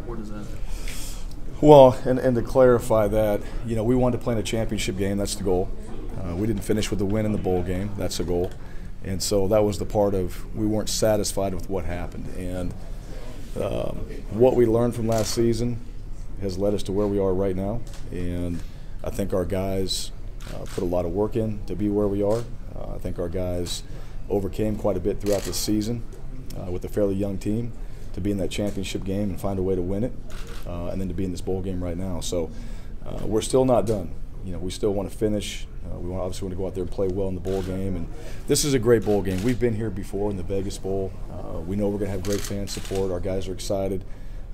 important is that? Well, and to clarify that, we wanted to play in a championship game. That's the goal. We didn't finish with the win in the bowl game. That's the goal. And so that was the part of we weren't satisfied with what happened. And what we learned from last season has led us to where we are right now. And I think our guys put a lot of work in to be where we are. I think our guys overcame quite a bit throughout this season with a fairly young team to be in that championship game and find a way to win it, and then to be in this bowl game right now. So we're still not done. We still want to finish. We obviously want to go out there and play well in the bowl game. And this is a great bowl game. We've been here before in the Vegas Bowl. We know we're going to have great fan support. Our guys are excited.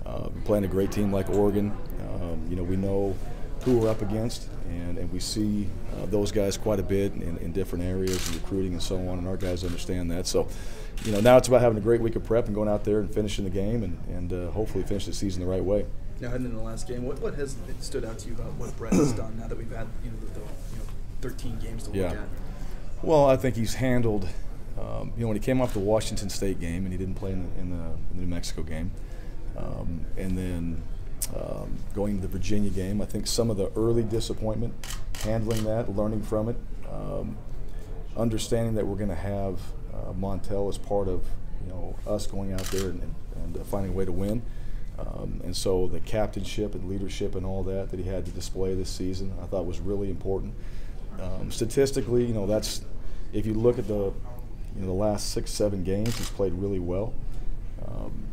We're playing a great team like Oregon. We know who we're up against, and we see those guys quite a bit in different areas, and recruiting and so on, and our guys understand that. So, now it's about having a great week of prep and going out there and finishing the game and hopefully finish the season the right way. Now, heading into the last game, what has stood out to you about what Brett has done now that we've had the 13 games to look at? Well, I think he's handled. When he came off the Washington State game and he didn't play in the New Mexico game, and then going to the Virginia game, I think some of the early disappointment, handling that, learning from it, understanding that we're going to have Montel as part of us going out there and finding a way to win. And so the captainship and leadership and all that he had to display this season, I thought was really important. Statistically, that's if you look at the last 6-7 games, he's played really well.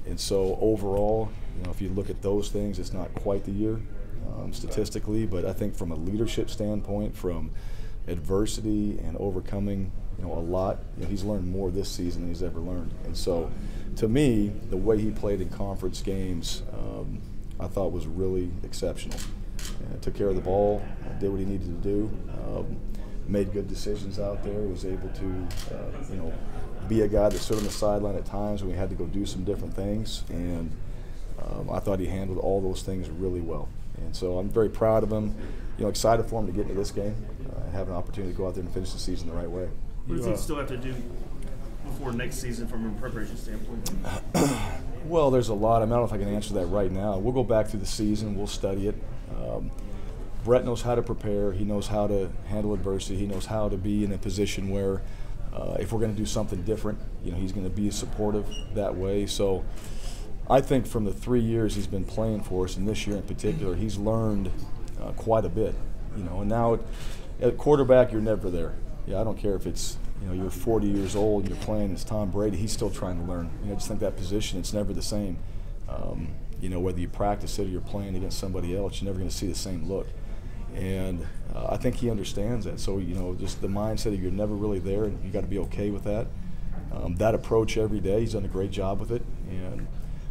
And so overall, if you look at those things, it's not quite the year statistically, but I think from a leadership standpoint, from adversity and overcoming a lot, he's learned more this season than he's ever learned. And so to me, the way he played in conference games, I thought was really exceptional. Took care of the ball, did what he needed to do, made good decisions out there, was able to be a guy that stood on the sideline at times when we had to go do some different things, and I thought he handled all those things really well. And so I'm very proud of him, excited for him to get into this game and have an opportunity to go out there and finish the season the right way. What does he still have to do before next season from a preparation standpoint? Well, there's a lot. I don't know if I can answer that right now. We'll go back through the season. We'll study it. Brett knows how to prepare. He knows how to handle adversity. He knows how to be in a position where if we're going to do something different, he's going to be supportive that way. So I think from the 3 years he's been playing for us, and this year in particular, he's learned quite a bit. And now at quarterback, you're never there. I don't care if it's you're 40 years old and you're playing as Tom Brady. He's still trying to learn. I just think that position, it's never the same. Whether you practice it or you're playing against somebody else, you're never going to see the same look. And I think he understands that. So just the mindset of you're never really there, and you got to be okay with that. That approach every day, he's done a great job with it, and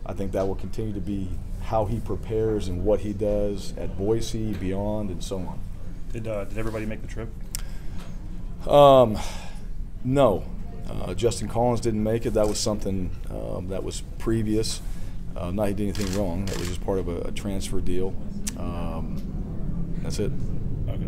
I think that will continue to be how he prepares and what he does at Boise, beyond, and so on. Did everybody make the trip? No. Justin Collins didn't make it. That was something that was previous. Not he did anything wrong. That was just part of a transfer deal. That's it. Okay.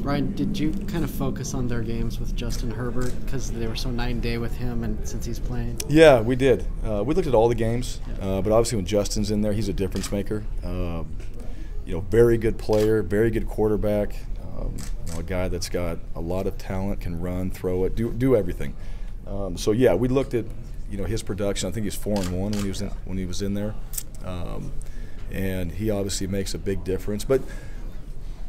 Bryan, did you kind of focus on their games with Justin Herbert because they were so night and day with him, and since he's playing? Yeah, we did. We looked at all the games, but obviously when Justin's in there, he's a difference maker. Very good player, very good quarterback. A guy that's got a lot of talent, can run, throw it, do everything. So yeah, we looked at his production. I think he's 4-1 when he was in there, and he obviously makes a big difference. But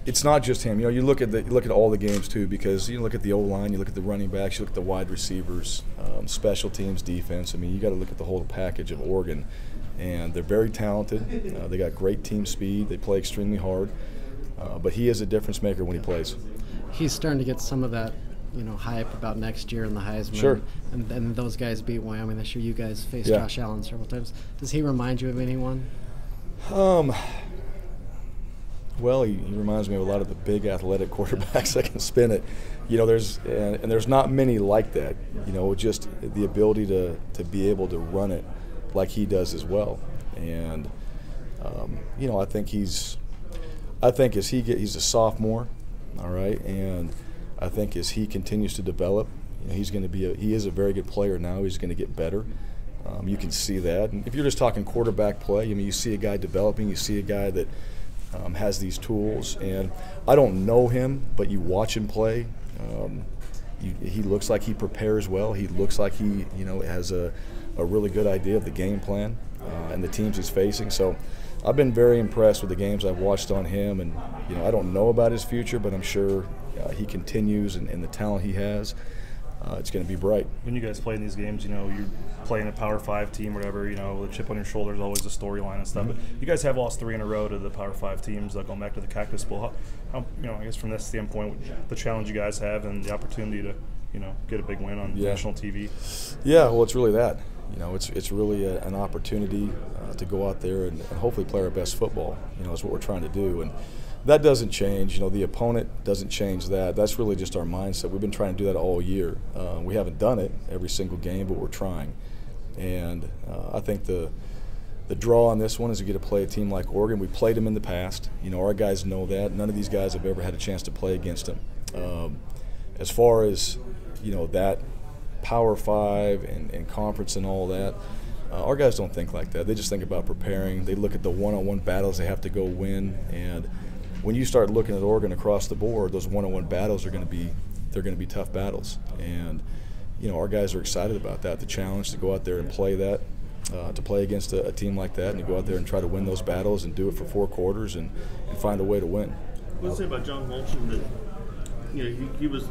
it's not just him. You look at all the games too, because you look at the O-line, you look at the running backs, you look at the wide receivers, special teams, defense. I mean, you got to look at the whole package of Oregon, and they're very talented. They got great team speed. They play extremely hard, but he is a difference maker when he plays. He's starting to get some of that, hype about next year and the Heisman. Sure. And those guys beat Wyoming this year. You guys faced Yeah. Josh Allen several times. Does he remind you of anyone? Well, he reminds me of a lot of the big athletic quarterbacks that can spin it. There's not many like that. Just the ability to be able to run it like he does as well. And I think he's a sophomore, all right, and I think as he continues to develop, he is a very good player now. He's going to get better, You can see that. And if you're just talking quarterback play, I mean, you see a guy developing, you see a guy that has these tools. And I don't know him, but you watch him play. He looks like he prepares well. He looks like he, has a really good idea of the game plan and the teams he's facing. So I've been very impressed with the games I've watched on him. And, I don't know about his future, but I'm sure he continues and the talent he has. It's going to be bright. When you guys play in these games, you're playing a Power 5 team or whatever, the chip on your shoulder is always a storyline and stuff. Mm-hmm. But you guys have lost 3 in a row to the Power 5 teams, going back to the Cactus Bowl. How I guess from this standpoint, the challenge you guys have and the opportunity to, get a big win on national TV. Yeah, well, it's really that. It's really an opportunity to go out there and hopefully play our best football. Is what we're trying to do. And that doesn't change. The opponent doesn't change that. That's really just our mindset. We've been trying to do that all year. We haven't done it every single game, but we're trying. And I think the draw on this one is we get to play a team like Oregon. We played them in the past. Our guys know that. None of these guys have ever had a chance to play against them. As far as, that Power 5 and conference and all that, our guys don't think like that. They just think about preparing. They look at the one-on-one battles they have to go win. And when you start looking at Oregon across the board, those one-on-one battles are going to be tough battles. And our guys are excited about that, the challenge to go out there and play that, to play against a team like that, and to go out there and try to win those battles and do it for 4 quarters and find a way to win. Let's say about John Molson that he was